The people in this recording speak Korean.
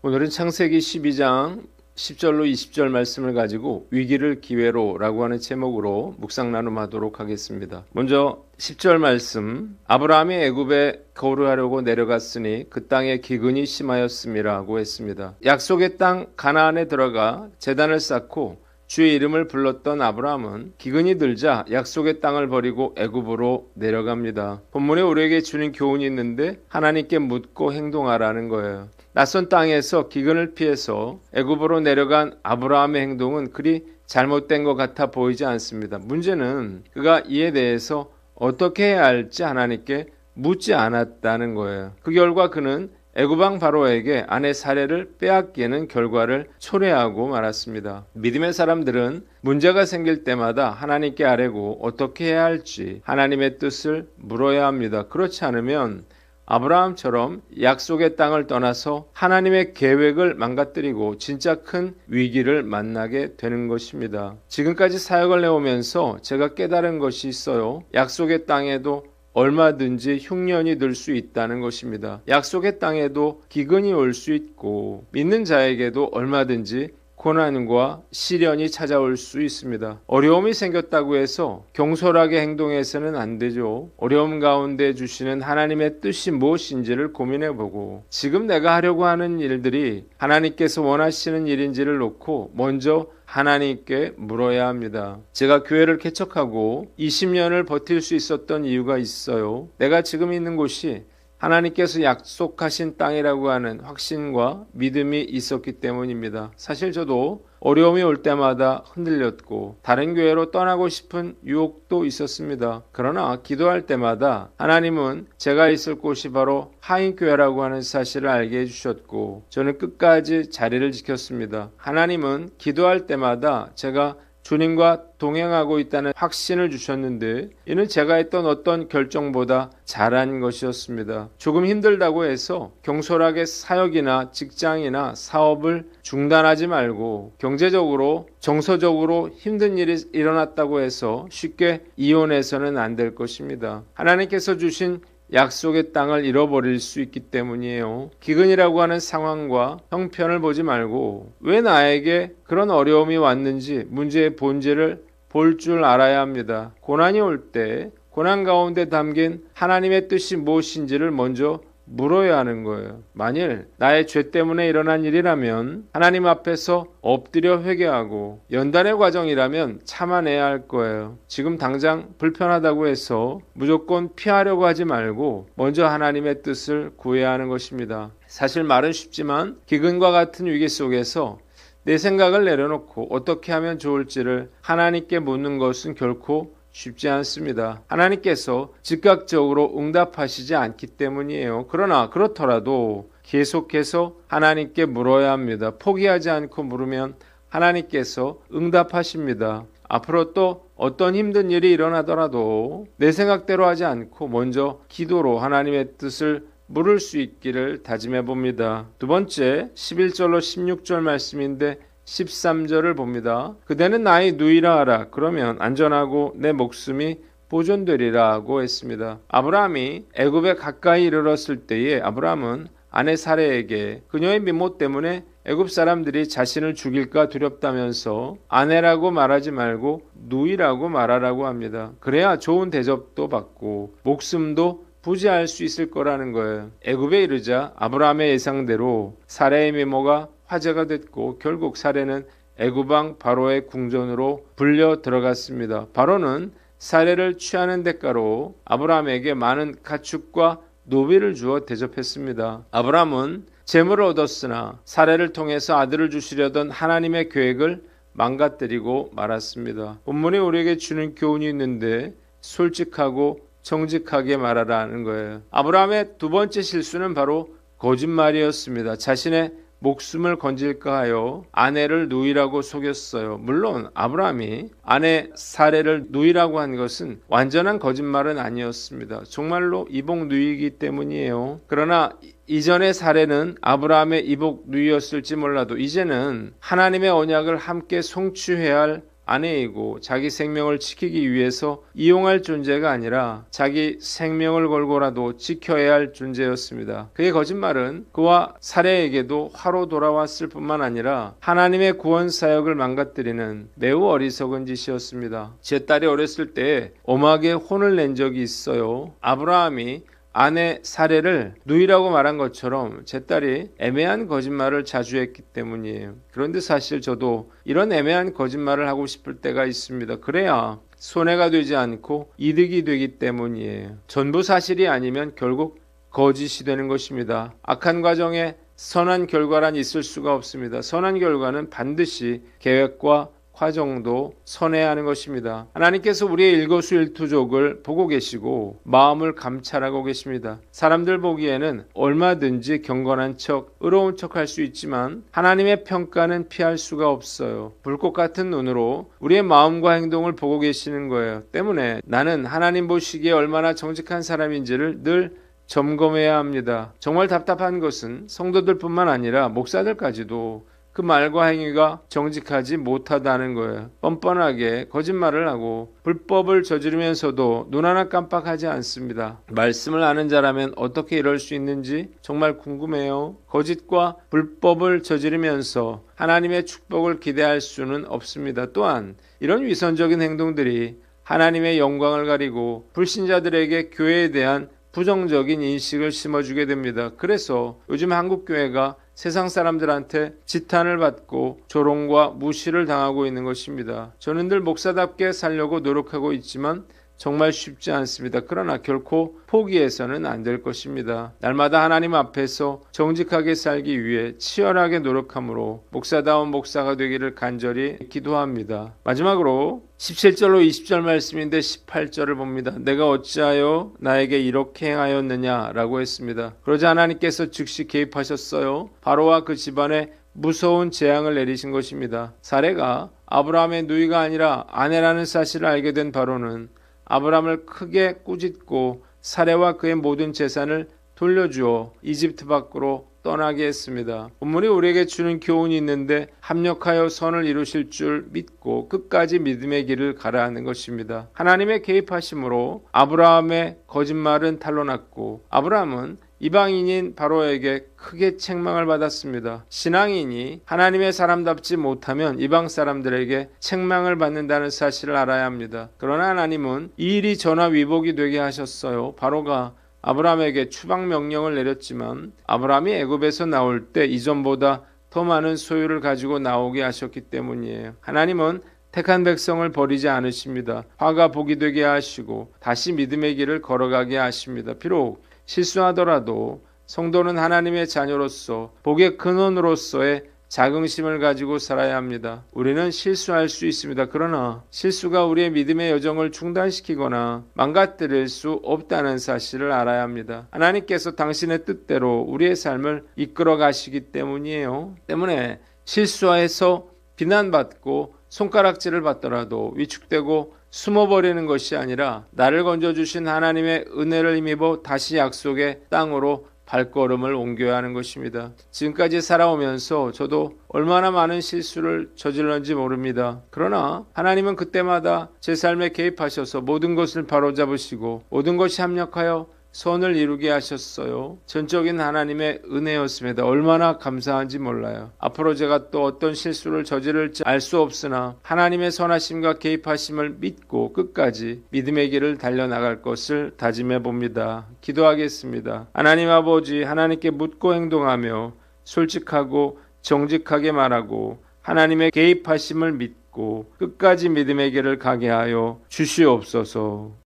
오늘은 창세기 12장 10절로 20절 말씀을 가지고 위기를 기회로 라고 하는 제목으로 묵상 나눔하도록 하겠습니다. 먼저 10절 말씀, 아브라함이 애굽에 거류하려고 내려갔으니 그 땅에 기근이 심하였음이라고 했습니다. 약속의 땅 가나안에 들어가 제단을 쌓고 주의 이름을 불렀던 아브라함은 기근이 들자 약속의 땅을 버리고 애굽으로 내려갑니다. 본문에 우리에게 주는 교훈이 있는데 하나님께 묻고 행동하라는 거예요. 낯선 땅에서 기근을 피해서 애굽으로 내려간 아브라함의 행동은 그리 잘못된 것 같아 보이지 않습니다. 문제는 그가 이에 대해서 어떻게 해야 할지 하나님께 묻지 않았다는 거예요. 그 결과 그는 애굽왕 바로에게 아내 사례를 빼앗기는 결과를 초래하고 말았습니다. 믿음의 사람들은 문제가 생길 때마다 하나님께 아뢰고 어떻게 해야 할지 하나님의 뜻을 물어야 합니다. 그렇지 않으면 아브라함처럼 약속의 땅을 떠나서 하나님의 계획을 망가뜨리고 진짜 큰 위기를 만나게 되는 것입니다. 지금까지 사역을 해오면서 제가 깨달은 것이 있어요. 약속의 땅에도 얼마든지 흉년이 들 수 있다는 것입니다. 약속의 땅에도 기근이 올 수 있고 믿는 자에게도 얼마든지 고난과 시련이 찾아올 수 있습니다. 어려움이 생겼다고 해서 경솔하게 행동해서는 안 되죠. 어려움 가운데 주시는 하나님의 뜻이 무엇인지를 고민해보고 지금 내가 하려고 하는 일들이 하나님께서 원하시는 일인지를 놓고 먼저 하나님께 물어야 합니다. 제가 교회를 개척하고 20년을 버틸 수 있었던 이유가 있어요. 내가 지금 있는 곳이 하나님께서 약속하신 땅이라고 하는 확신과 믿음이 있었기 때문입니다. 사실 저도 어려움이 올 때마다 흔들렸고 다른 교회로 떠나고 싶은 유혹도 있었습니다. 그러나 기도할 때마다 하나님은 제가 있을 곳이 바로 하인교회라고 하는 사실을 알게 해주셨고 저는 끝까지 자리를 지켰습니다. 하나님은 기도할 때마다 제가 주님과 동행하고 있다는 확신을 주셨는데 이는 제가 했던 어떤 결정보다 잘한 것이었습니다. 조금 힘들다고 해서 경솔하게 사역이나 직장이나 사업을 중단하지 말고 경제적으로 정서적으로 힘든 일이 일어났다고 해서 쉽게 이혼해서는 안 될 것입니다. 하나님께서 주신 약속의 땅을 잃어버릴 수 있기 때문이에요. 기근이라고 하는 상황과 형편을 보지 말고 왜 나에게 그런 어려움이 왔는지 문제의 본질을 볼 줄 알아야 합니다. 고난이 올 때 고난 가운데 담긴 하나님의 뜻이 무엇인지를 먼저 물어야 하는 거예요. 만일 나의 죄 때문에 일어난 일이라면 하나님 앞에서 엎드려 회개하고 연단의 과정이라면 참아내야 할 거예요. 지금 당장 불편하다고 해서 무조건 피하려고 하지 말고 먼저 하나님의 뜻을 구해야 하는 것입니다. 사실 말은 쉽지만 기근과 같은 위기 속에서 내 생각을 내려놓고 어떻게 하면 좋을지를 하나님께 묻는 것은 결코 쉽지 않습니다. 하나님께서 즉각적으로 응답하시지 않기 때문이에요. 그러나 그렇더라도 계속해서 하나님께 물어야 합니다. 포기하지 않고 물으면 하나님께서 응답하십니다. 앞으로 또 어떤 힘든 일이 일어나더라도 내 생각대로 하지 않고 먼저 기도로 하나님의 뜻을 물을 수 있기를 다짐해 봅니다. 두 번째 11절로 16절 말씀인데 13절을 봅니다. 그대는 나의 누이라 하라. 그러면 안전하고 내 목숨이 보존되리라고 했습니다. 아브라함이 애굽에 가까이 이르렀을 때에 아브라함은 아내 사레에게 그녀의 미모 때문에 애굽 사람들이 자신을 죽일까 두렵다면서 아내라고 말하지 말고 누이라고 말하라고 합니다. 그래야 좋은 대접도 받고 목숨도 부지할 수 있을 거라는 거예요. 애굽에 이르자 아브라함의 예상대로 사레의 미모가 화제가 됐고 결국 사레는 애굽왕 바로의 궁전으로 불려 들어갔습니다. 바로는 사레를 취하는 대가로 아브라함에게 많은 가축과 노비를 주어 대접했습니다. 아브라함은 재물을 얻었으나 사레를 통해서 아들을 주시려던 하나님의 계획을 망가뜨리고 말았습니다. 본문이 우리에게 주는 교훈이 있는데 솔직하고 정직하게 말하라는 거예요. 아브라함의 두 번째 실수는 바로 거짓말이었습니다. 자신의 목숨을 건질까 하여 아내를 누이라고 속였어요. 물론 아브라함이 아내 사레를 누이라고 한 것은 완전한 거짓말은 아니었습니다. 정말로 이복 누이이기 때문이에요. 그러나 이전의 사례는 아브라함의 이복 누이였을지 몰라도 이제는 하나님의 언약을 함께 성취해야 할 아내이고 자기 생명을 지키기 위해서 이용할 존재가 아니라 자기 생명을 걸고라도 지켜야 할 존재였습니다. 그의 거짓말은 그와 사례에게도 화로 돌아왔을 뿐만 아니라 하나님의 구원 사역을 망가뜨리는 매우 어리석은 짓이었습니다. 제 딸이 어렸을 때 엄하게 혼을 낸 적이 있어요. 아브라함이 아내 사례를 누이라고 말한 것처럼 제 딸이 애매한 거짓말을 자주 했기 때문이에요. 그런데 사실 저도 이런 애매한 거짓말을 하고 싶을 때가 있습니다. 그래야 손해가 되지 않고 이득이 되기 때문이에요. 전부 사실이 아니면 결국 거짓이 되는 것입니다. 악한 과정에 선한 결과란 있을 수가 없습니다. 선한 결과는 반드시 계획과 과정도 선해야 하는 것입니다. 하나님께서 우리의 일거수일투족을 보고 계시고 마음을 감찰하고 계십니다. 사람들 보기에는 얼마든지 경건한 척, 의로운 척 할 수 있지만 하나님의 평가는 피할 수가 없어요. 불꽃 같은 눈으로 우리의 마음과 행동을 보고 계시는 거예요. 때문에 나는 하나님 보시기에 얼마나 정직한 사람인지를 늘 점검해야 합니다. 정말 답답한 것은 성도들뿐만 아니라 목사들까지도 그 말과 행위가 정직하지 못하다는 거예요. 뻔뻔하게 거짓말을 하고 불법을 저지르면서도 눈 하나 깜빡하지 않습니다. 말씀을 아는 자라면 어떻게 이럴 수 있는지 정말 궁금해요. 거짓과 불법을 저지르면서 하나님의 축복을 기대할 수는 없습니다. 또한 이런 위선적인 행동들이 하나님의 영광을 가리고 불신자들에게 교회에 대한 부정적인 인식을 심어주게 됩니다. 그래서 요즘 한국교회가 세상 사람들한테 지탄을 받고 조롱과 무시를 당하고 있는 것입니다. 저는 늘 목사답게 살려고 노력하고 있지만 정말 쉽지 않습니다. 그러나 결코 포기해서는 안 될 것입니다. 날마다 하나님 앞에서 정직하게 살기 위해 치열하게 노력함으로 목사다운 목사가 되기를 간절히 기도합니다. 마지막으로 17절로 20절 말씀인데 18절을 봅니다. 내가 어찌하여 나에게 이렇게 행하였느냐 라고 했습니다. 그러자 하나님께서 즉시 개입하셨어요. 바로와 그 집안에 무서운 재앙을 내리신 것입니다. 사례가 아브라함의 누이가 아니라 아내라는 사실을 알게 된 바로는 아브라함을 크게 꾸짖고 사례와 그의 모든 재산을 돌려주어 이집트 밖으로 떠나게 했습니다. 본문이 우리에게 주는 교훈이 있는데 합력하여 선을 이루실 줄 믿고 끝까지 믿음의 길을 가라 하는 것입니다. 하나님의 개입하심으로 아브라함의 거짓말은 탄로났고 아브라함은 이방인인 바로에게 크게 책망을 받았습니다. 신앙인이 하나님의 사람답지 못하면 이방 사람들에게 책망을 받는다는 사실을 알아야 합니다. 그러나 하나님은 이 일이 전화위복이 되게 하셨어요. 바로가 아브라함에게 추방 명령을 내렸지만 아브라함이 애굽에서 나올 때 이전보다 더 많은 소유를 가지고 나오게 하셨기 때문이에요. 하나님은 택한 백성을 버리지 않으십니다. 화가 복이 되게 하시고 다시 믿음의 길을 걸어가게 하십니다. 비록 실수하더라도 성도는 하나님의 자녀로서 복의 근원으로서의 자긍심을 가지고 살아야 합니다. 우리는 실수할 수 있습니다. 그러나 실수가 우리의 믿음의 여정을 중단시키거나 망가뜨릴 수 없다는 사실을 알아야 합니다. 하나님께서 당신의 뜻대로 우리의 삶을 이끌어 가시기 때문이에요. 때문에 실수해서 비난받고 손가락질을 받더라도 위축되고 숨어버리는 것이 아니라 나를 건져주신 하나님의 은혜를 힘입어 다시 약속의 땅으로 발걸음을 옮겨야 하는 것입니다. 지금까지 살아오면서 저도 얼마나 많은 실수를 저질렀는지 모릅니다. 그러나 하나님은 그때마다 제 삶에 개입하셔서 모든 것을 바로잡으시고 모든 것이 합력하여 선을 이루게 하셨어요. 전적인 하나님의 은혜였습니다. 얼마나 감사한지 몰라요. 앞으로 제가 또 어떤 실수를 저지를지 알 수 없으나 하나님의 선하심과 개입하심을 믿고 끝까지 믿음의 길을 달려나갈 것을 다짐해 봅니다. 기도하겠습니다. 하나님 아버지, 하나님께 묻고 행동하며 솔직하고 정직하게 말하고 하나님의 개입하심을 믿고 끝까지 믿음의 길을 가게 하여 주시옵소서.